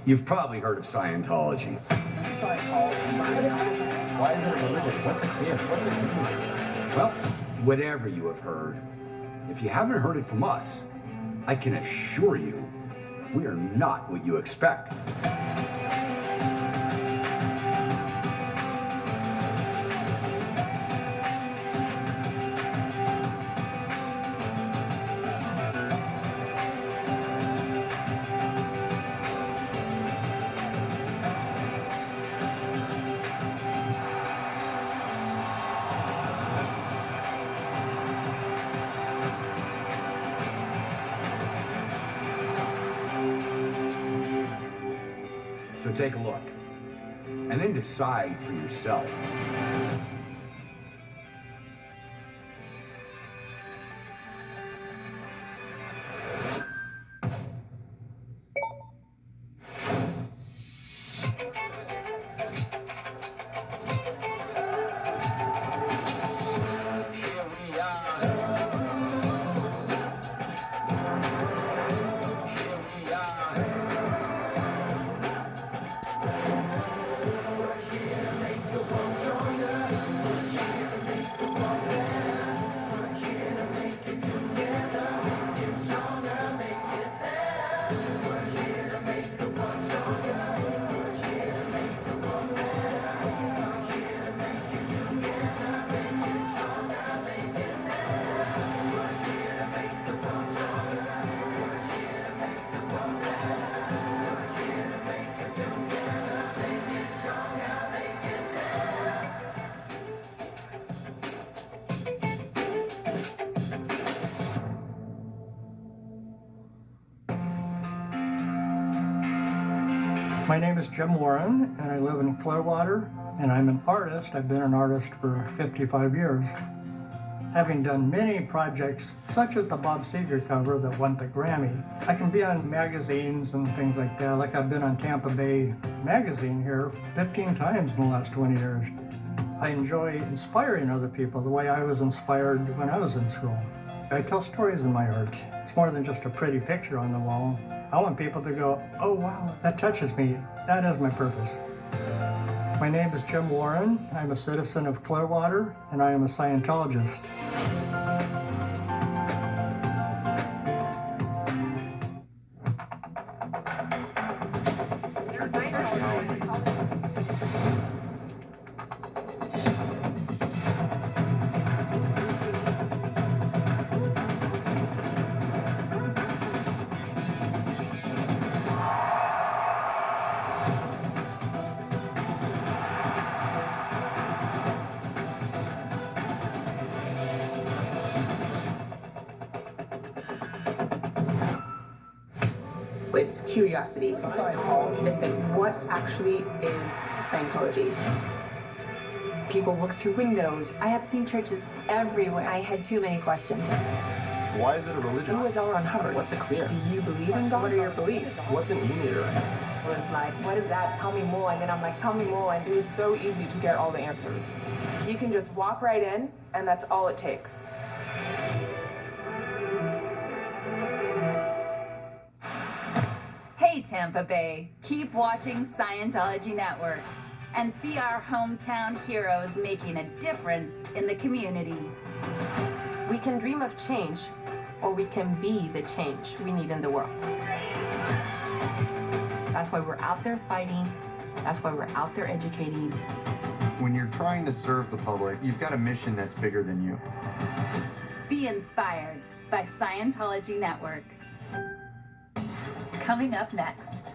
You've probably heard of Scientology. Why is it a religion? What's a community? Well, whatever you have heard, if you haven't heard it from us, I can assure you, we are not what you expect. So take a look, and then decide for yourself. My name is Jim Warren, and I live in Clearwater, and I'm an artist. I've been an artist for 55 years. Having done many projects, such as the Bob Seger cover that won the Grammy, I can be on magazines and things like that. Like I've been on Tampa Bay Magazine here 15 times in the last 20 years. I enjoy inspiring other people the way I was inspired when I was in school. I tell stories in my art. It's more than just a pretty picture on the wall. I want people to go, oh wow, that touches me. That is my purpose. My name is Jim Warren. I'm a citizen of Clearwater, and I am a Scientologist. It's curiosity. It's like, what actually is Scientology? People look through windows. I had seen churches everywhere. I had too many questions. Why is it a religion? Who was L. Ron Hubbard? What's a clear? Do you believe in God? What are your beliefs? What's an e-meter? It was like, what is that? Tell me more. And then I'm like, tell me more. And It was so easy to get all the answers. You can just walk right in, and that's all it takes. Hey Tampa Bay, keep watching Scientology Network and see our hometown heroes making a difference in the community. We can dream of change, or we can be the change we need in the world. That's why we're out there fighting. That's why we're out there educating. When you're trying to serve the public, you've got a mission that's bigger than you. Be inspired by Scientology Network. Coming up next.